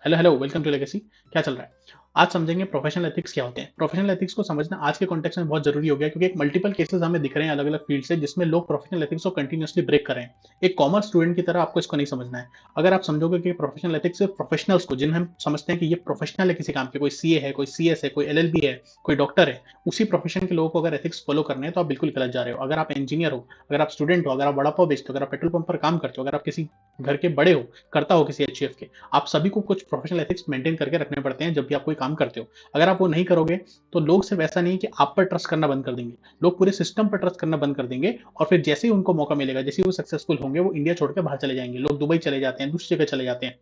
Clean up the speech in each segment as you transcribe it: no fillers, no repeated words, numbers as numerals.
Hello hello, welcome to Legacy. क्या चल रहा है? आज समझेंगे प्रोफेशनल एथिक्स क्या होते हैं। प्रोफेशनल एथिक्स को समझना आज के कॉन्टेक्स्ट में बहुत जरूरी हो गया, क्योंकि एक मल्टीपल केसेस हमें दिख रहे हैं अलग अलग फील्ड से, जिसमें लोग प्रोफेशनल एथिक्स को कंटिन्यूअसली ब्रेक कर रहे हैं। एक कॉमर्स स्टूडेंट की तरह आपको इसको नहीं समझना है। अगर आप समझोगे कि प्रोफेशनल एथिक्स सिर्फ प्रोफेशनल्स को, जिन्हें हम समझते हैं कि ये प्रोफेशनल है किसी काम के, कोई सीए है, कोई सीएस है, कोई एलएलबी है, कोई डॉक्टर है, उसी प्रोफेशन के लोगों को अगर एथिक्स फॉलो करने हैं तो आप बिल्कुल गलत जा रहे हो। अगर आप इंजीनियर हो, अगर आप स्टूडेंट हो, अगर आप वड़ा पाव बेचते हो, अगर आप पेट्रोल पंप पर काम करते हो, अगर आप किसी घर के बड़े हो, करता हो किसी एचयूएफ के, आप सभी को कुछ प्रोफेशनल एथिक्स मेंटेन करके रखने पड़ते हैं जब भी आप कोई काम करते हो। अगर आप वो नहीं करोगे तो लोग सिर्फ ऐसा नहीं कि आप पर ट्रस्ट करना बंद कर देंगे, लोग पूरे सिस्टम पर ट्रस्ट करना बंद कर देंगे। और फिर जैसे ही उनको मौका मिलेगा, जैसे ही वो सक्सेसफुल होंगे, वो इंडिया छोड़ के बाहर चले जाएंगे। लोग दुबई चले जाते हैं, दूसरी जगह चले जाते हैं।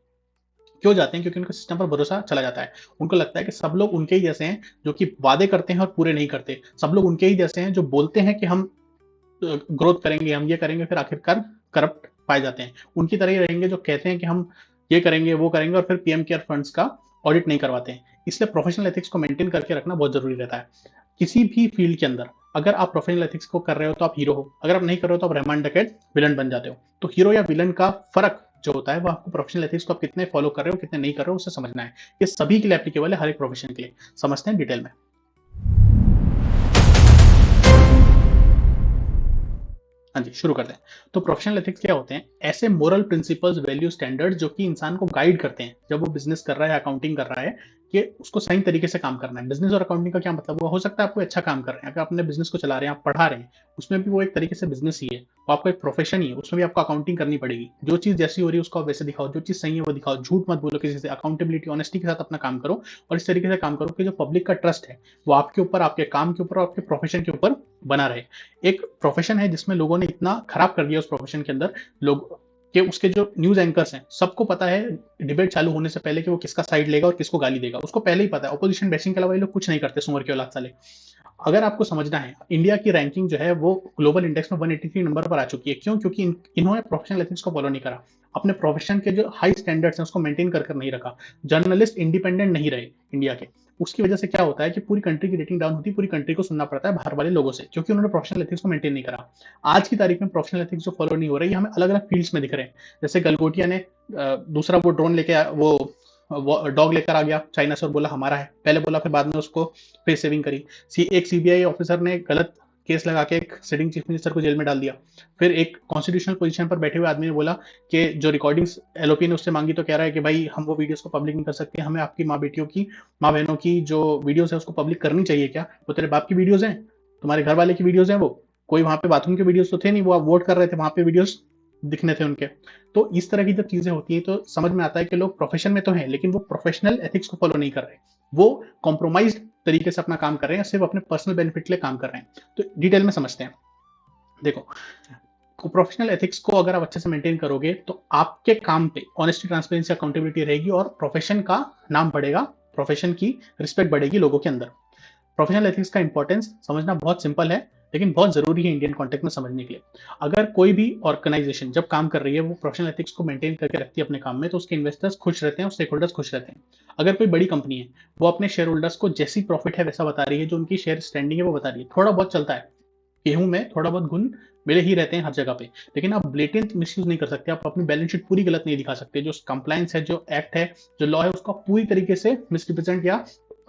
क्यों जाते हैं? क्योंकि उनको सिस्टम पर भरोसा चला जाता है। उनको लगता है कि सब लोग उनके ही जैसे हैं, जो कि वादे करते हैं और पूरे नहीं करते। सब लोग उनके ही जैसे हैं जो बोलते हैं कि हम ग्रोथ करेंगे, हम ये करेंगे, फिर आखिरकार करप्ट पाए जाते हैं। उनकी तरह ही रहेंगे जो कहते हैं कि हम ये करेंगे, वो करेंगे, और फिर पीएम केयर फंड्स का ऑडिट नहीं करवाते हैं। इसलिए प्रोफेशनल एथिक्स को मेंटेन करके रखना बहुत जरूरी रहता है किसी भी फील्ड के अंदर। अगर आप प्रोफेशनल एथिक्स को कर रहे हो तो आप हीरो हो, अगर आप नहीं कर रहे हो तो आप रहमान डकैत विलन बन जाते हो। तो हीरो या विलन का फर्क जो होता है वो आपको प्रोफेशनल एथिक्स को आप कितने फॉलो कर रहे हो, कितने नहीं कर रहे हो, उसे समझना है। ये सभी के लिए एप्लीकेबल है, हर एक प्रोफेशन के लिए। समझते हैं डिटेल में। हाँ जी, शुरू करते हैं। तो प्रोफेशनल एथिक्स क्या होते हैं? ऐसे मोरल प्रिंसिपल्स, वैल्यू, स्टैंडर्ड जो कि इंसान को गाइड करते हैं जब वो बिजनेस कर रहा है, अकाउंटिंग कर रहा है, कि उसको सही तरीके से काम करना है। बिजनेस और अकाउंटिंग का क्या मतलब हुआ? हो सकता है आप कोई अच्छा काम कर रहे हैं, अगर अपने बिजनेस को चला रहे हैं, आप पढ़ा रहे हैं, उसमें भी वो एक तरीके से बिजनेस ही है। वो आपका एक प्रोफेशन ही है, उसमें भी आपको अकाउंटिंग करनी पड़ेगी। जो चीज़ जैसी हो रही है उसको आप वैसे दिखाओ, जो चीज़ सही है वो दिखाओ, झूठ मत बोलो किसी से, अकाउंटेबिलिटी, ऑनेस्टी के साथ अपना काम करो। और इस तरीके से काम करो कि जो पब्लिक का ट्रस्ट है वो आपके ऊपर, आपके काम के ऊपर और आपके प्रोफेशन के ऊपर बना रहे। एक प्रोफेशन है जिसमें लोगों ने इतना खराब कर दिया उस प्रोफेशन के अंदर, लोग कि उसके जो न्यूज़ एंकर्स हैं, सबको पता है डिबेट चालू होने से पहले कि वो किसका साइड लेगा और किसको गाली देगा। उसको पहले ही पता है। ऑपोजिशन बैशिंग के अलावा ये लोग कुछ नहीं करते, सुअर के औलाद साले। अगर आपको समझना है, इंडिया की रैंकिंग जो है वो ग्लोबल इंडेक्स में 183 नंबर पर आ चुकी है। क्यों? क्योंकि इन्होंने प्रोफेशनल एथिक्स को फॉलो नहीं करा, अपने प्रोफेशन के जो हाई स्टैंडर्ड्स हैं उसको मेंटेन कर नहीं रखा। जर्नलिस्ट इंडिपेंडेंट नहीं रहे इंडिया के। उसकी वजह से क्या होता है कि पूरी कंट्री की रेटिंग डाउन होती है, पूरी कंट्री को सुनना पड़ता है बाहर वाले लोगों से, क्योंकि उन्होंने प्रोफेशनल एथिक्स को मेंटेन नहीं करा। आज की तारीख में प्रोफेशनल एथिक्स जो फॉलो नहीं हो रही है, हमें अलग अलग फील्ड्स में दिख रहे हैं। जैसे गलगोटिया ने दूसरा वो ड्रोन लेके वो डॉग लेकर आ गया चाइना से और बोला हमारा है, पहले बोला फिर बाद में उसको फेस सेविंग करी। एक सीबीआई ऑफिसर ने गलत केस लगा के एक सिटिंग चीफ मिनिस्टर को जेल में डाल दिया। फिर एक कॉन्स्टिट्यूशनल पोजीशन पर बैठे हुए आदमी ने बोला कि जो रिकॉर्डिंग्स एलओपी ने उससे मांगी, तो कह रहा है कि भाई हम वो वीडियोस को पब्लिक नहीं कर सकते, हमें आपकी माँ बेटियों की, माँ बहनों की जो वीडियोस है उसको पब्लिक करनी चाहिए। क्या वो तेरे बाप की वीडियोस हैं? तुम्हारे घर वाले की वीडियोस हैं वो? कोई वहां पे बाथरूम के वीडियोस तो थे नहीं, वो आप वोट कर रहे थे, वहां पे वीडियोस दिखने थे उनके। तो इस तरह की जब चीजें होती हैं तो समझ में आता है कि लोग प्रोफेशन में तो हैं, लेकिन वो प्रोफेशनल एथिक्स को फॉलो नहीं कर रहे। वो कॉम्प्रोमाइज तरीके से अपना काम कर रहे हैं, सिर्फ अपने पर्सनल बेनिफिट के लिए काम कर रहे हैं। तो डिटेल में समझते हैं। देखो, प्रोफेशनल एथिक्स को अगर आप अच्छे से मेंटेन करोगे तो आपके काम पे ऑनेस्टी, ट्रांसपेरेंसी, अकाउंटेबिलिटी रहेगी और प्रोफेशन का नाम बढ़ेगा, प्रोफेशन की रिस्पेक्ट बढ़ेगी लोगों के अंदर। प्रोफेशनल एथिक्स का इंपॉर्टेंस समझना बहुत सिंपल है, लेकिन बहुत जरूरी है इंडियन कॉन्टेक्स्ट में समझने के लिए। अगर कोई भी ऑर्गेनाइजेशन जब काम कर रही है, वो प्रोफेशनल एथिक्स को मेंटेन करके रखती है अपने काम में, तो उसके इन्वेस्टर्स खुश रहते हैं और स्टेक होल्डर्स खुश रहते हैं। अगर कोई बड़ी कंपनी है, वो अपने शेयर होल्डर्स को जैसी प्रॉफिट है वैसा बता रही है, जो उनकी शेयर स्टैंडिंग है वो बता रही है। थोड़ा बहुत चलता है, गेहूं में थोड़ा बहुत गुण मिले ही रहते हैं हर जगह पे, लेकिन आप ब्लेटेंट मिसयूज नहीं कर सकते। आप अपनी बैलेंस शीट पूरी गलत नहीं दिखा सकते। जो कंप्लायंस है, जो एक्ट है, जो लॉ है, उसको पूरी तरीके से मिसरिप्रेजेंट या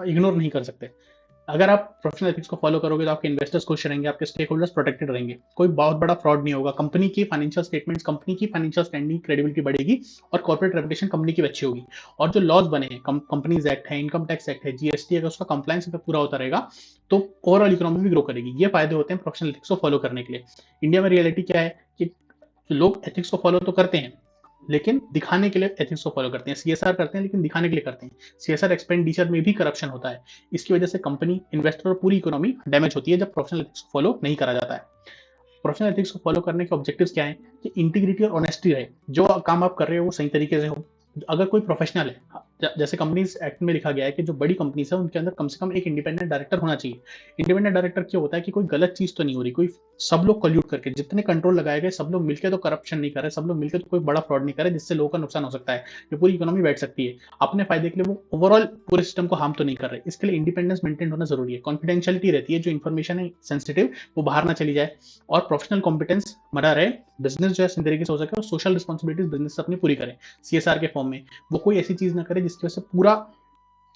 इग्नोर नहीं कर सकते। अगर आप प्रोफेशनल एथिक्स को फॉलो करोगे तो आपके इन्वेस्टर्स खुश रहेंगे, आपके स्टेक होल्डर्स प्रोटेक्टेड रहेंगे, कोई बहुत बड़ा फ्रॉड नहीं होगा, कंपनी की फाइनेंशियल स्टेटमेंट्स, कंपनी की फाइनेंशियल स्टैंडिंग, क्रेडिबिलिटी बढ़ेगी और कॉर्पोरेट रेपुटेशन कंपनी की अच्छी होगी। और जो लॉज बने हैं, कंपनीज एक्ट है, इनकम टैक्स एक्ट है, जीएसटी, अगर उसका कंप्लायंस पूरा होता रहेगा तो ओवरऑल इकोनॉमी भी ग्रो करेगी। ये फायदे होते हैं प्रोफेशनल एथिक्स को फॉलो करने के लिए। इंडिया में रियलिटी क्या है कि लोग एथिक्स को फॉलो तो करते हैं, लेकिन दिखाने के लिए एथिक्स को फॉलो करते हैं। सीएसआर करते हैं लेकिन दिखाने के लिए करते हैं। सीएसआर एक्सपेंडिचर में भी करप्शन होता है। इसकी वजह से कंपनी, इन्वेस्टर और पूरी इकोनॉमी डैमेज होती है जब प्रोफेशनल एथिक्स को फॉलो नहीं करा जाता है। प्रोफेशनल एथिक्स को फॉलो करने के ऑब्जेक्टिव्स क्या है? कि इंटीग्रिटी और ऑनेस्टी रहे, जो काम आप कर रहे हो वो सही तरीके से हो। अगर कोई प्रोफेशनल है, जैसे कंपनीज एक्ट में लिखा गया है कि जो बड़ी कंपनीज है उनके अंदर कम से कम एक इंडिपेंडेंट डायरेक्टर होना चाहिए। इंडिपेंडेंट डायरेक्टर क्यों होता है? कि कोई गलत चीज तो नहीं हो रही, कोई सब लोग कल्यूट करके, जितने कंट्रोल लगाए गए सब लोग मिलकर तो करप्शन नहीं कर रहे, सब लोग मिलकर तो कोई बड़ा फ्रॉड नहीं कर रहे जिससे लोगों का नुकसान हो सकता है, ये पूरी इकोनॉमी बैठ सकती है। अपने फायदे के लिए वो ओवरऑल पूरे सिस्टम को हार्म तो नहीं कर रहे। इसके लिए इंडिपेंडेंस मेंटेन होना जरूरी है, कॉन्फिडेंशियलिटी रहती है, जो इन्फॉर्मेशन है सेंसिटिव वो बाहर ना चली जाए, और प्रोफेशनल कॉम्पिटेंस बना रहे। बिजनेस जो है सही तरीके से हो सके और सोशल रिस्पॉन्सिबिलिटीज बिजनेस अपनी पूरी करें सीएसआर के फॉर्म में। वो कोई ऐसी चीज ना करे है जिसकी वजह से पूरा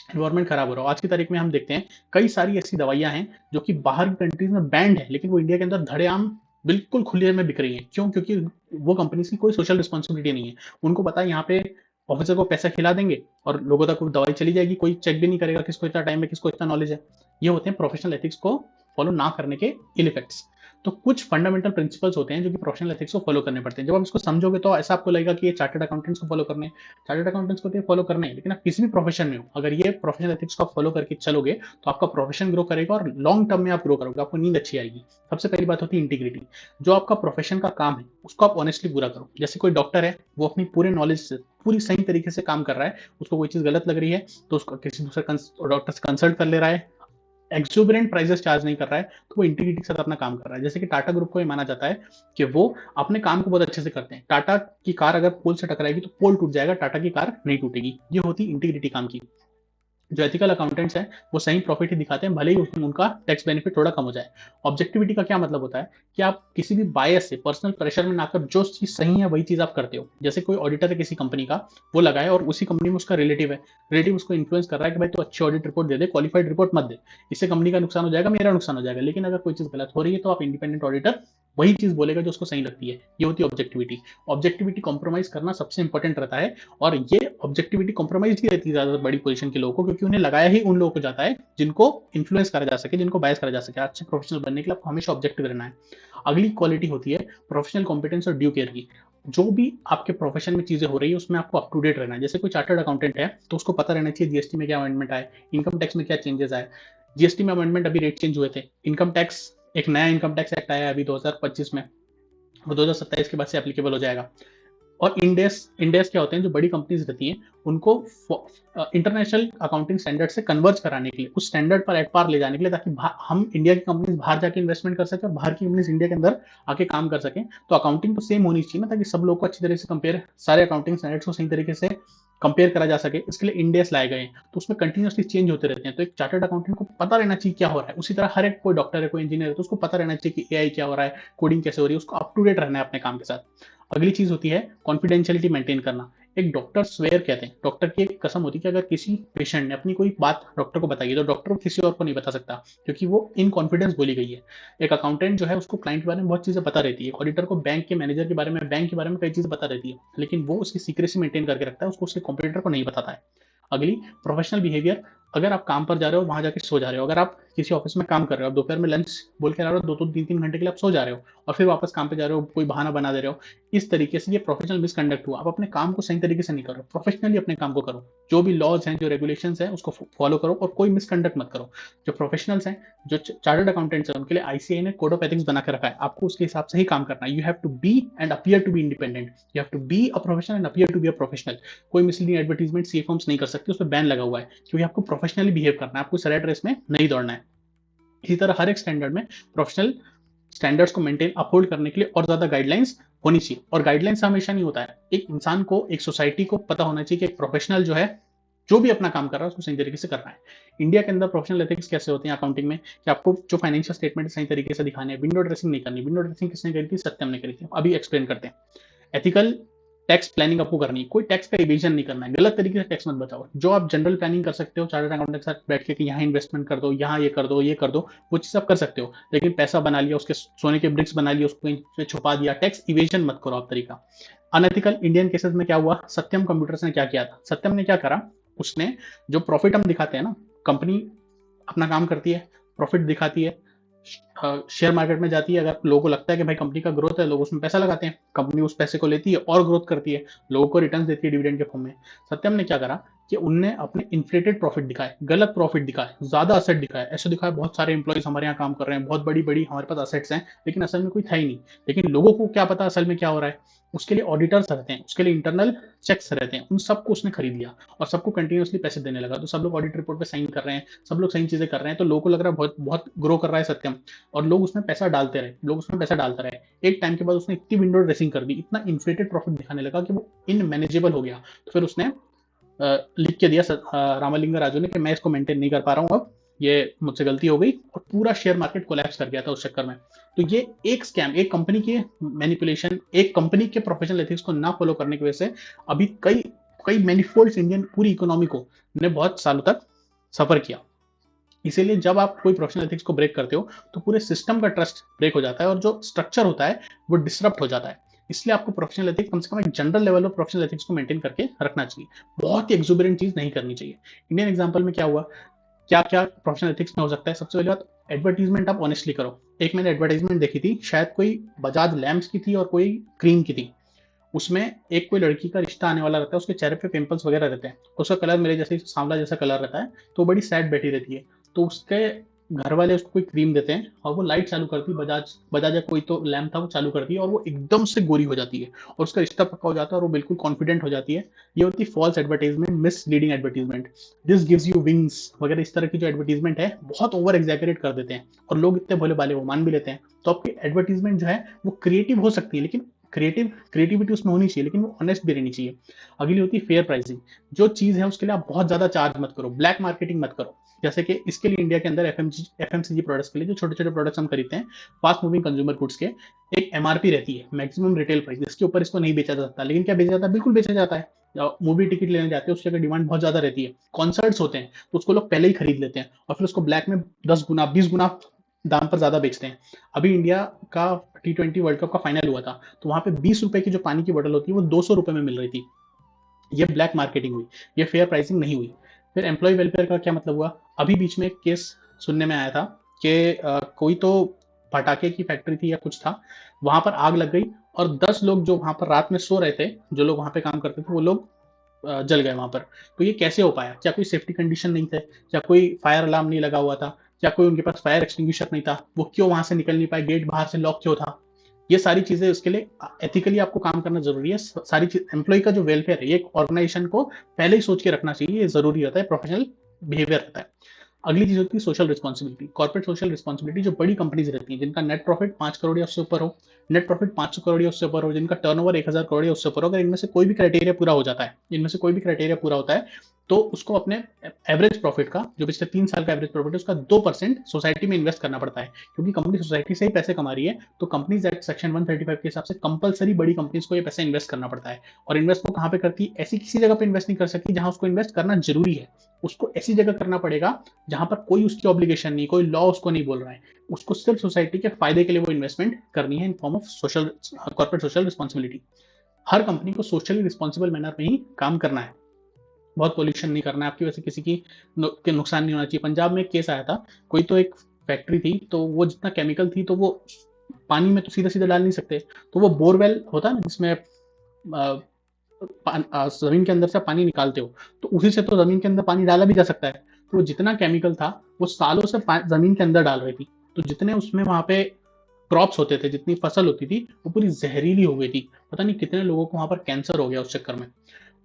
एनवायरनमेंट खराब हो रहा है। आज की तारीख में हम देखते हैं कई सारी ऐसी दवाइयाँ हैं जो कि बाहर की कंट्रीज में बैंड है, लेकिन वो इंडिया के अंदर धड़ेआम बिल्कुल खुले में बिक रही हैं। क्यों? क्योंकि वो कंपनीज़ की कोई सोशल रिस्पॉन्सिबिलिटी नहीं है। उनको पता है यहाँ पे ऑफिसर को पैसा खिला देंगे और लोगों तक वो दवाई चली जाएगी, कोई चेक भी नहीं करेगा किसको इतना टाइम है, किसको इतना नॉलेज है। ये होते हैं प्रोफेशनल एथिक्स को फॉलो ना करने के इल इफेक्ट्स। तो कुछ फंडामेंटल प्रिंसिपल्स होते हैं जो कि प्रोफेशनल एथिक्स को फॉलो करने पड़ते हैं। जब आप इसको समझोगे तो ऐसा आपको लगेगा कि ये चार्टर्ड अकाउंटेंट्स को फॉलो करने, चार्टर्ड अकाउंटेंट्स को तो फॉलो करना है, लेकिन आप किसी भी प्रोफेशन में हो, अगर ये प्रोफेशनल एथिक्स को आप फॉलो करके चलोगे तो आपका प्रोफेशन ग्रो करेगा और लॉन्ग टर्म में आप ग्रो करोगे, आपको नींद अच्छी आएगी। सबसे पहली बात होती है इंटीग्रिटी। जो आपका प्रोफेशन का काम है उसको आप ऑनेस्टली पूरा करो। जैसे कोई डॉक्टर है, वो अपनी पूरे नॉलेज से पूरी सही तरीके से काम कर रहा है, उसको कोई चीज गलत लग रही है तो उसको किसी दूसरे डॉक्टर से कंसल्ट कर ले रहा है, एक्सुबरेंट प्राइसेस चार्ज नहीं कर रहा है, तो वो इंटीग्रिटी के साथ अपना काम कर रहा है। जैसे कि टाटा ग्रुप को ये माना जाता है कि वो अपने काम को बहुत अच्छे से करते हैं। टाटा की कार अगर पोल से टकराएगी तो पोल टूट जाएगा, टाटा की कार नहीं टूटेगी। ये होती इंटीग्रिटी काम की। जो एथिकल अकाउंटेंट्स हैं वो सही प्रॉफिट ही दिखाते हैं, भले ही उसमें उनका टैक्स बेनिफिट थोड़ा कम हो जाए। ऑब्जेक्टिविटी का क्या मतलब होता है कि आप किसी भी बायस से, पर्सनल प्रेशर में ना आकर जो चीज सही है वही चीज आप करते हो। जैसे कोई ऑडिटर है किसी कंपनी का, वो लगाए और उसी कंपनी में उसका रिलेटिव है, रिलेटिव उसको इन्फ्लुएंस कर रहा है कि भाई तो अच्छी ऑडिट रिपोर्ट दे दे, क्वालिफाइड रिपोर्ट मत दे, इससे कंपनी का नुकसान हो जाएगा, मेरा नुकसान हो जाएगा। लेकिन अगर कोई चीज गलत हो रही है तो आप इंडिपेंडेंट ऑडिटर वही चीज बोलेगा जो उसको सही लगती है। ये होती है ऑब्जेक्टिविटी। ऑब्जेक्टिविटी कॉम्प्रोमाइज करना सबसे इंपॉर्टेंट रहता है, और ये ऑब्जेक्टिविटी कॉम्प्रोमाइज ही रहती है ज्यादा बड़ी पोजीशन के लोगों को, क्योंकि उन्हें लगाया ही उन लोगों को जाता है जिनको इन्फ्लुएंस करा जा सके, जिनको बायस करा जा सके। अच्छे प्रोफेशनल बनने के लिए आपको हमेशा ऑब्जेक्टिव रहना है। अगली क्वालिटी होती है प्रोफेशनल कॉम्पिटेंस और ड्यू केयर की। जो भी आपके प्रोफेशन में चीजें हो रही है उसमें आपको अप टू डेट रहना है। जैसे कोई चार्टर्ड अकाउंटेंट है तो उसको पता रहना चाहिए जीएसटी में क्या अमेंडमेंट आए, इनकम टैक्स में क्या चेंजेस आए। जीएसटी में अमेंडमेंट अभी रेट चेंज हुए थे, इनकम टैक्स एक नया इनकम टैक्स एक्ट आया अभी 2025 में, वो 2027 के बाद से एप्लीकेबल हो जाएगा। और इंडेस इंडेस क्या होते हैं, जो बड़ी कंपनीज रहती हैं उनको इंटरनेशनल अकाउंटिंग स्टैंडर्ड से कन्वर्ज कराने के लिए, उस स्टैंडर्ड पर एट पार ले जाने के लिए, ताकि हम इंडिया की कंपनीज बाहर जाके इन्वेस्टमेंट कर सके और बाहर की कंपनीज इंडिया के अंदर आके काम कर सकें। तो अकाउंटिंग तो सेम होनी चाहिए ना, ताकि सब लोग को अच्छी तरह से कंपेयर, सारे अकाउंटिंग स्टैंडर्ड्स को सही तरीके से कंपेयर करा जा सके। इसके लिए इंडेस लाए गए हैं, तो उसमें कंटिन्यूसली चेंज होते रहते हैं। तो एक चार्टर्ड अकाउंटेंट को पता रहना चाहिए क्या हो रहा है। उसी तरह हर एक, कोई डॉक्टर है, कोई इंजीनियर है, तो उसको पता रहना चाहिए कि एआई क्या हो रहा है, कोडिंग कैसे हो रही है, उसको अप टू डेट रहना है अपने काम के साथ। अगली चीज होती है कॉन्फिडेंशियलिटी मेंटेन करना। एक डॉक्टर स्वेयर कहते हैं, डॉक्टर की एक कसम होती है कि अगर किसी पेशेंट ने अपनी कोई बात डॉक्टर को बताई है तो डॉक्टर किसी और को नहीं बता सकता, क्योंकि वो इन कॉन्फिडेंस बोली गई है। एक अकाउंटेंट जो है उसको क्लाइंट के बारे में बहुत चीजें पता रहती है, ऑडिटर को बैंक के मैनेजर के बारे में, बैंक के बारे में कई चीजें पता रहती है, लेकिन वो उसकी सीक्रेसी मेंटेन करके रखता है, उसको उसके कॉम्पिटिटर को नहीं बताता है। अगली, प्रोफेशनल बिहेवियर। अगर आप काम पर जा रहे हो, वहां जाके सो जा रहे हो, अगर आप किसी ऑफिस में काम कर रहे हो, आप दोपहर में लंच बोल के आ रहे हो, 2-3 घंटे के लिए आप सो जा रहे हो और फिर वापस काम पे जा रहे हो, कोई बहाना बना दे रहे हो, इस तरीके से ये प्रोफेशनल मिसकंडक्ट हुआ। आप अपने काम को सही तरीके से नहीं करो, प्रोफेशनली अपने काम को करो। जो भी लॉज हैं, जो रेगुलेशंस हैं, उसको फॉलो करो और कोई मिसकंडक्ट मत करो। जो प्रोफेशनल्स हैं, जो चार्टर्ड अकाउंटेंट्स हैं, उनके लिए आईसीआई ने कोड ऑफ एथिक्स बना के रखा है, आपको उसके हिसाब से ही काम करना है। You have to be and appear to be independent, you have to be a professional and appear to be a professional. कोई मिसलीडिंग एडवर्टीजमेंट सी फॉर्म्स नहीं कर सकते, उस पर बैन लगा हुआ है, क्योंकि आपको प्रोफेशनली बिहेव करना है, आपको सरेट रेस में नहीं दौड़ना है। इसी तरह हर एक स्टैंडर्ड में प्रोफेशनल स्टैंडर्ड्स को मेंटेन अपहोल्ड करने के लिए और ज्यादा गाइडलाइंस होनी चाहिए। और गाइडलाइंस हमेशा नहीं होता है, एक इंसान को, एक सोसाइटी को पता होना चाहिए कि एक प्रोफेशनल जो है, जो भी अपना काम कर रहा है उसको सही तरीके से करना है। इंडिया के अंदर प्रोफेशनल एथिक्स कैसे होते हैं अकाउंटिंग में, कि आपको जो फाइनेंशियल स्टेटमेंट सही तरीके से दिखाने हैं, विंडो ड्रेसिंग नहीं करनी। विंडो ड्रेसिंग किसने करी थी? सत्यम ने करी थी। अभी एक्सप्लेन करते हैं। एथिकल टैक्स प्लानिंग आपको करनी है, कोई टैक्स का रिवीजन नहीं करना है, गलत तरीके से टैक्स मत बचाओ। जो आप जनरल प्लानिंग कर सकते हो चार्टर्ड अकाउंटेंट के साथ बैठ के कि यहाँ इन्वेस्टमेंट कर दो, यहाँ ये कर दो, ये कर दो, वो चीज आप कर सकते हो, लेकिन पैसा बना लिया, उसके सोने के ब्रिक्स बना लिया, उसको कहीं पे छुपा दिया, टैक्स इवेजन मत करो आप तरीका। अनएथिकल इंडियन केसेस में क्या हुआ? सत्यम कंप्यूटर्स ने क्या किया था? सत्यम ने क्या करा, उसने जो प्रॉफिट हम दिखाते हैं ना, कंपनी अपना काम करती है, प्रॉफिट दिखाती है, शेयर मार्केट में जाती है, अगर लोगों को लगता है कि भाई कंपनी का ग्रोथ है, लोग उसमें पैसा लगाते हैं, कंपनी उस पैसे को लेती है और ग्रोथ करती है, लोगों को रिटर्न देती है डिविडेंड के फॉर्म में। सत्यम ने क्या करा कि उनने अपने इन्फ्लेटेड प्रॉफिट दिखाए, गलत प्रॉफिट दिखाए, ज्यादा असेट दिखाए, ऐसे दिखाया बहुत सारे एम्प्लॉइज हमारे यहाँ काम कर रहे हैं, बहुत बड़ी बड़ी हमारे पास असेट्स हैं, लेकिन असल में कोई था ही नहीं। लेकिन लोगों को क्या पता असल में क्या हो रहा है? उसके लिए ऑडिटर्स रहते हैं, उसके लिए इंटरनल चेक्स रहते हैं, उन सबको उसने खरीद लिया और सबको कंटिन्यूसली पैसे देने लगा। तो सब लोग ऑडिट रिपोर्ट पे साइन कर रहे हैं, सब लोग सही चीजें कर रहे हैं, तो लोगों को लग रहा है बहुत बहुत ग्रो कर रहा है सत्यम, और लोग उसमें पैसा डालते रहे, लोग उसमें पैसा डालते रहे। एक टाइम के बाद उसने इतनी विंडो ड्रेसिंग कर दी, इतना इन्फ्लेटेड प्रॉफिट दिखाने लगा कि वो इनमैनेजेबल हो गया। तो फिर उसने लिख के दिया रामालिंगा राजू ने कि मैं इसको मेंटेन नहीं कर पा रहा हूँ, अब ये मुझसे गलती हो गई, और पूरा शेयर मार्केट कोलैप्स कर गया था उस चक्कर में। तो ये एक स्कैम, एक कंपनी के मैनिपुलेशन, एक कंपनी के प्रोफेशनल एथिक्स को ना फॉलो करने की वजह से अभी कई कई मैनिफोल्ड्स इंडियन पूरी इकोनॉमी को ने बहुत सालों तक सफर किया। इसीलिए जब आप कोई प्रोफेशनल एथिक्स को ब्रेक करते हो तो पूरे सिस्टम का ट्रस्ट ब्रेक हो जाता है और जो स्ट्रक्चर होता है वो डिसरप्ट हो जाता है। इसलिए आपको प्रोफेशनल एथिक्स कम से कम एक जनरल लेवल पर प्रोफेशनल एथिक्स को मेंटेन करके रखना चाहिए। बहुत ही एक्सुबरेंट चीज नहीं करनी चाहिए। इंडियन एग्जांपल में क्या हुआ, क्या क्या प्रोफेशनल एथिक्स में हो सकता है। सबसे पहली बात, एडवर्टीजमेंट आप ऑनेस्टली करो। एक मैंने एडवर्टाइजमेंट देखी थी, शायद कोई बजाज लैम्प्स की थी और कोई क्रीम की थी। उसमें एक कोई लड़की का रिश्ता आने वाला रहता है, उसके चेहरे पे पिंपल्स वगैरह रहते हैं, उसका कलर मेरे जैसे सांवला जैसा कलर रहता है, तो बड़ी सैड बैठी रहती है। तो उसके घर वाले उसको कोई क्रीम देते हैं और वो लाइट चालू करती है, बजाज बजाज या कोई तो लैम्प था वो चालू करती है और वो एकदम से गोरी हो जाती है और उसका रिश्ता पक्का हो जाता है और वो बिल्कुल कॉन्फिडेंट हो जाती है। ये होती है false advertisement, misleading advertisement. This gives you wings वगैरह इस तरह की जो एडवर्टाइजमेंट है बहुत ओवर एग्जैगरेट कर देते हैं और लोग इतने भोले भाले वो मान भी लेते हैं। तो आपकी एडवर्टाइजमेंट जो है वो क्रिएटिव हो सकती है, लेकिन क्रिएटिविटी उसमें होनी चाहिए, लेकिन वो ऑनेस्ट भी रहनी चाहिए। अगली होती है फेयर प्राइसिंग। जो चीज है उसके लिए आप बहुत ज्यादा चार्ज मत करो, ब्लैक मार्केटिंग मत करो। जैसे कि इसके लिए इंडिया के अंदर एफएमसीजी प्रोडक्ट्स के लिए जो छोटे छोटे प्रोडक्ट्स हम खरीदते हैं, फास्ट मूविंग कंज्यूमर गुड्स के, एक एमआरपी रहती है, मैक्सिमम रिटेल प्राइस, जिसके ऊपर इसको नहीं बेचा जा सकता। लेकिन क्या बेचा जाता है? बिल्कुल बेचा जाता है। मूवी टिकट लेने जाते हैं उसकी अगर डिमांड बहुत ज्यादा रहती है, कॉन्सर्ट्स होते हैं तो उसको लोग पहले ही खरीद लेते हैं और फिर उसको ब्लैक में 10 गुना 20 गुना दाम पर ज्यादा बेचते हैं। अभी इंडिया का T20 वर्ल्ड कप का फाइनल हुआ था, तो वहां पे 20 रुपए की जो पानी की बोतल होती है वो 200 रुपए में मिल रही थी। ये ब्लैक मार्केटिंग हुई, ये फेयर प्राइसिंग नहीं हुई। फिर एम्प्लॉय वेलफेयर का क्या मतलब हुआ? अभी बीच में एक केस सुनने में आया था कि कोई तो पटाखे की फैक्ट्री थी या कुछ था, वहां पर आग लग गई और 10 लोग जो वहां पर रात में सो रहे थे, जो लोग वहां पे काम करते थे, वो लोग जल गए वहां पर। तो ये कैसे हो पाया? क्या कोई सेफ्टी कंडीशन नहीं थे? क्या कोई फायर अलार्म नहीं लगा हुआ था? क्या कोई उनके पास फायर एक्सटिंग्विशर नहीं था? वो क्यों वहां से निकल नहीं पाए? गेट बाहर से लॉक क्यों था? ये सारी चीजें, उसके लिए एथिकली आपको काम करना जरूरी है। सारी चीज, एम्प्लॉय का जो वेलफेयर है, ये एक ऑर्गेनाइजेशन को पहले ही सोच के रखना चाहिए, ये जरूरी होता है, प्रोफेशनल बिहेवियर रहता है। अगली चीज होती है social responsibility, corporate social responsibility. जो बड़ी कंपनीज रहती हैं जिनका नेट प्रॉफिट 5 करोड़ या उससे ऊपर हो, नेट प्रॉफिट 500 करोड़ या उससे ऊपर हो, जिनका टर्नओवर 1000 करोड़ या उससे ऊपर हो, अगर इनमें से कोई भी क्राइटेरिया पूरा हो जाता है, इनमें से कोई भी क्राइटेरिया पूरा होता है, तो उसको अपने एवरेज प्रॉफिट का, जो पिछले 3 साल का एवरेज प्रॉफिट है, उसका 2% सोसाइटी में इन्वेस्ट करना पड़ता है। क्योंकि कंपनी सोसाइटी से ही पैसे कमा रही है, तो कंपनीज एक्ट सेक्शन 135 के हिसाब से कंपलसरी बड़ी कंपनीज को ये पैसे इन्वेस्ट करना पड़ता है। और इन्वेस्ट वो कहाँ पे करती है? ऐसी किसी जगह पे इन्वेस्ट नहीं कर सकती जहां उसको इन्वेस्ट करना जरूरी है। उसको ऐसी जगह करना पड़ेगा जहां पर कोई उसकी ऑब्लिगेशन नहीं, कोई लॉ उसको नहीं बोल रहा है। उसको सिर्फ सोसाइटी के फायदे के लिए वो इन्वेस्टमेंट करनी है in form of social, corporate social responsibility. Her company को सोशली रिस्पॉन्सिबल मैनर में ही काम करना है। बहुत पोल्यूशन नहीं करना है, आपकी वजह से किसी की के नुकसान नहीं होना चाहिए। पंजाब में एक केस आया था, कोई तो एक फैक्ट्री थी, तो वो जितना केमिकल थी तो वो पानी में तो सीधा सीधा डाल नहीं सकते, तो वो बोरवेल होता है ना जिसमें जमीन के अंदर से पानी निकालते हो, तो उसी से तो जमीन के अंदर पानी डाला भी जा सकता है। तो वो जितना केमिकल था वो सालों से जमीन के अंदर डाल रही थी, तो जितने उसमें वहां पे क्रॉप्स होते थे, जितनी फसल होती थी, वो पूरी जहरीली हो गई थी। पता नहीं कितने लोगों को वहां पर कैंसर हो गया उस चक्कर में।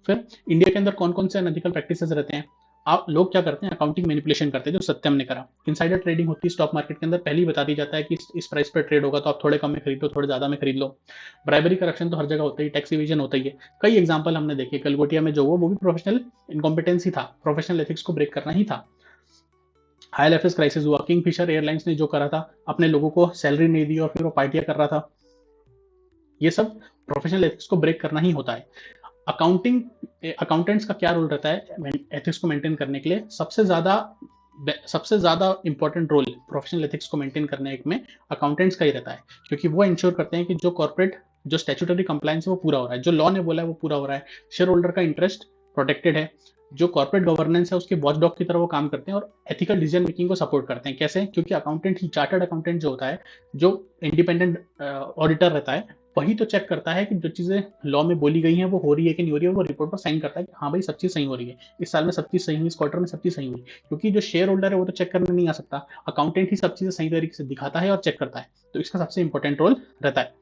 फिर इंडिया के अंदर कौन कौन से अनएथिकल प्रैक्टिसेस रहते हैं? आप लोग क्या करते हैं? अकाउंटिंग मैनिपुलेशन करते हैं, जो सत्यम ने करा। इनसाइडर ट्रेडिंग होती है स्टॉक मार्केट के अंदर, पहले ही बता दी जाता है कि इस प्राइस पर ट्रेड होगा तो आप थोड़े कम में खरीद लो, थोड़े ज्यादा में खरीद लो। ब्राइबरी करप्शन तो हर जगह होता ही, टैक्स इवेजन होता ही है। कई एग्जाम्पल हमने देखे, कलगोटिया में जो वो भी प्रोफेशनल इनकॉम्पिटेंस ही था, प्रोफेशनल एथिक्स को ब्रेक करना ही था। IL&FS क्राइसिस हुआ, किंग फिशर एयरलाइंस ने जो करा था, अपने लोगों को सैलरी नहीं दी और फिर वो पार्टियां कर रहा था। ये सब प्रोफेशनल एथिक्स को ब्रेक करना ही होता है। अकाउंटिंग अकाउंटेंट्स का क्या रोल रहता है एथिक्स को मेंटेन करने के लिए? सबसे ज्यादा इंपॉर्टेंट रोल प्रोफेशनल एथिक्स को मेंटेन करने में अकाउंटेंट्स का ही रहता है, क्योंकि वो इंश्योर करते हैं कि जो कॉर्पोरेट जो स्टैट्यूटरी कंप्लायंस है वो पूरा हो रहा है, जो लॉ ने बोला है वो पूरा हो रहा है, शेयर होल्डर का इंटरेस्ट प्रोटेक्टेड है, जो कॉर्पोरेट गवर्नेंस है उसके वॉचडॉग की तरह वो काम करते हैं और एथिकल डिसीजन मेकिंग को सपोर्ट करते हैं। कैसे? क्योंकि अकाउंटेंट ही, चार्टर्ड अकाउंटेंट जो होता है, जो इंडिपेंडेंट ऑडिटर रहता है, वही तो चेक करता है कि जो चीजें लॉ में बोली गई हैं वो हो रही है कि नहीं हो रही है, वो रिपोर्ट पर साइन करता है कि हाँ भाई सब चीज सही हो रही है, इस साल में सब चीज सही हुई, इस क्वार्टर में सब चीज सही हुई। क्योंकि जो शेयर होल्डर है वो तो चेक करने नहीं आ सकता, अकाउंटेंट ही सब चीजें सही तरीके से दिखाता है और चेक करता है, तो इसका सबसे इंपॉर्टेंट रोल रहता है।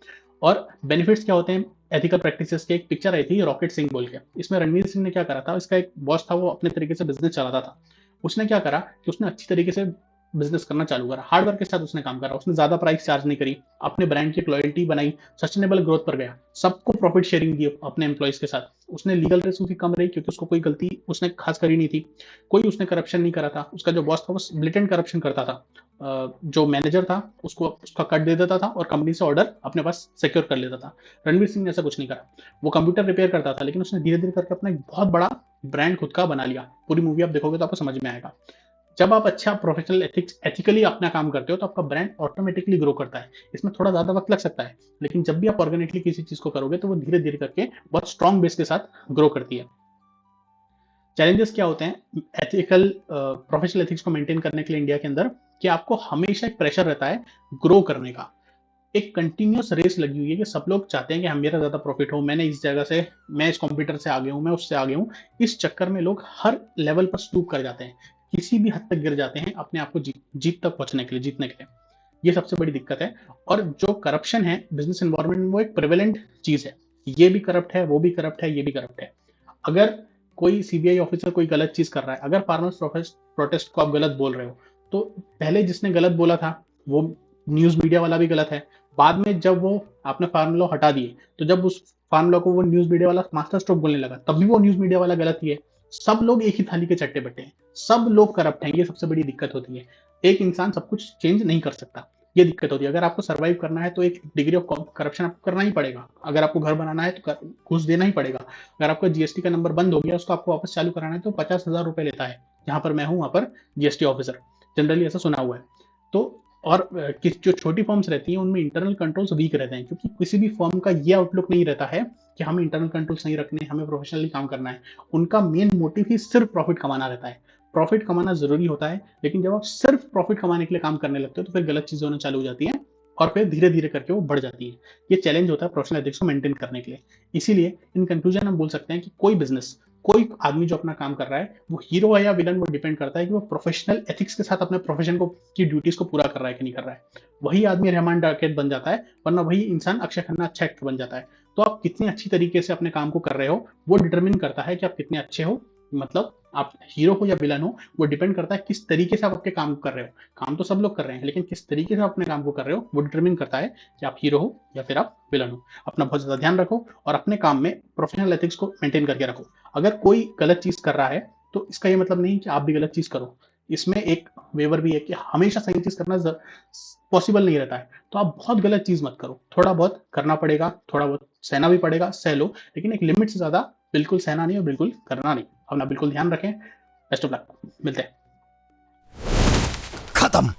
और बेनिफिट्स क्या होते हैं एथिकल प्रैक्टिसेस के? एक पिक्चर आई थी रॉकेट सिंह बोल के, इसमें रणवीर सिंह ने क्या करा था, इसका एक बॉस था, वो अपने तरीके से बिजनेस चलाता था। उसने क्या करा कि उसने अच्छी तरीके से बिजनेस करना चालू करा, हार्डवर्क के साथ उसने काम करा, उसने ज्यादा प्राइस चार्ज नहीं करी, अपने ब्रांड की लॉयल्टी बनाई, सस्टेनेबल ग्रोथ पर गया, सबको प्रॉफिट शेयरिंग दी अपने एम्प्लॉइज के साथ, उसने लीगल रिस्क भी कम रही क्योंकि उसको कोई गलती उसने खास करी नहीं थी, कोई उसने करप्शन नहीं करा था, उसका जो बॉस था वो ब्लिटेंट करप्शन करता था, जो मैनेजर था उसको उसका कट दे देता था और कंपनी से ऑर्डर अपने पास सिक्योर कर लेता था। रणवीर सिंह ने ऐसा कुछ नहीं करा, वो कंप्यूटर रिपेयर करता था लेकिन उसने धीरे धीरे करके अपना एक बहुत बड़ा ब्रांड खुद का बना लिया। पूरी मूवी आप देखोगे तो आपको समझ में आएगा। जब आप अच्छा प्रोफेशनल एथिकली अपना काम करते हो तो आपका ब्रांड ऑटोमेटिकली ग्रो करता है। इसमें थोड़ा ज्यादा वक्त लग सकता है लेकिन जब भी आप ऑर्गेनिकली किसी चीज को करोगे तो वो धीरे धीरे करके बहुत स्ट्रॉन्ग बेस के साथ ग्रो करती है। चैलेंजेस क्या होते हैं एथिकल प्रोफेशनल एथिक्स को मेंटेन करने के लिए इंडिया के अंदर, कि आपको हमेशा एक प्रेशर रहता है ग्रो करने का। एक कंटिन्यूअस रेस लगी हुई है कि सब लोग चाहते हैं कि हम मेरा ज्यादा प्रॉफिट हो, मैंने इस जगह से, मैं इस कंप्यूटर से आगे हूं, मैं उससे आगे हूं। इस चक्कर में लोग हर लेवल पर स्टूप कर जाते हैं, किसी भी हद तक गिर जाते हैं अपने आप को जीत तक पहुंचने के लिए, जीतने के लिए। ये सबसे बड़ी दिक्कत है। और जो करप्शन है बिजनेस एनवायरनमेंट में वो एक प्रिवेलेंट चीज है। ये भी करप्ट है, वो भी करप्ट है, ये भी करप्ट है। अगर कोई सीबीआई ऑफिसर कोई गलत चीज कर रहा है, अगर फार्मर्स प्रोटेस्ट को आप गलत बोल रहे हो तो पहले जिसने गलत बोला था वो न्यूज मीडिया वाला भी गलत है। बाद में जब वो आपने फार्म लॉ हटा दिए तो जब उस फार्म लॉ को वो न्यूज मीडिया वाला मास्टर स्ट्रोक बोलने लगा तब भी वो न्यूज मीडिया वाला गलत ही है। सब लोग एक ही थाली के चट्टे बट्टे हैं, सब लोग करप्ट हैं। ये सबसे बड़ी दिक्कत होती है। एक इंसान सब कुछ चेंज नहीं कर सकता, ये दिक्कत होती है। अगर आपको सर्वाइव करना है तो एक डिग्री ऑफ करप्शन आपको करना ही पड़ेगा। अगर आपको घर बनाना है तो घूस देना ही पड़ेगा। अगर आपका जीएसटी का नंबर बंद हो गया उसको आपको वापस चालू कराना है तो 50,000 रुपए लेता है। जहां पर मैं हूं वहां पर जीएसटी ऑफिसर, जनरली ऐसा सुना हुआ है। तो और जो छोटी फर्म्स रहती हैं उनमें इंटरनल कंट्रोल्स वीक रहते हैं क्योंकि किसी भी फर्म का ये आउटलुक नहीं रहता है कि हमें इंटरनल कंट्रोल्स नहीं रखने, हमें प्रोफेशनली काम करना है। उनका मेन मोटिव ही सिर्फ प्रॉफिट कमाना रहता है। प्रॉफिट कमाना जरूरी होता है लेकिन जब आप सिर्फ प्रॉफिट कमाने के लिए काम करने लगते हो तो फिर गलत चीजें होना चालू हो जाती हैं और फिर धीरे धीरे करके वो बढ़ जाती है। ये चैलेंज होता है प्रोफेशनल एथिक्स को मेंटेन करने के लिए। इसीलिए इन कंक्लूजन हम बोल सकते हैं कि कोई बिजनेस, कोई आदमी जो अपना काम कर रहा है वो हीरो है या विलन, वो डिपेंड करता है कि वो प्रोफेशनल एथिक्स के साथ अपने प्रोफेशन को की ड्यूटीज को पूरा कर रहा है कि नहीं कर रहा है। वही आदमी रहमान डाकेत बन जाता है, वरना वही इंसान अक्षय खन्ना अच्छा एक्टर बन जाता है। तो आप कितनी अच्छी तरीके से अपने काम को कर रहे हो वो डिटरमिन करता है कि आप कितने अच्छे हो। मतलब आप हीरो हो या विलन हो वो डिपेंड करता है किस तरीके से आप अपने काम कर रहे हो। काम तो सब लोग कर रहे हैं लेकिन किस तरीके से आप अपने काम को कर रहे हो वो डिटरमिन करता है कि आप हीरो हो या फिर आप विलन हो। अपना बहुत ज्यादा ध्यान रखो और अपने काम में प्रोफेशनल एथिक्स को मेंटेन करके रखो। अगर कोई गलत चीज कर रहा है तो इसका ये मतलब नहीं कि आप भी गलत चीज करो। इसमें एक वेवर भी है कि हमेशा सही चीज करना पॉसिबल नहीं रहता है। तो आप बहुत गलत चीज मत करो, थोड़ा बहुत करना पड़ेगा, थोड़ा बहुत सहना भी पड़ेगा, सह लो, लेकिन एक लिमिट से ज्यादा बिल्कुल सहना नहीं और बिल्कुल करना नहीं। अपना बिल्कुल ध्यान रखें। बेस्ट ऑफ लक, मिलते हैं। खत्म।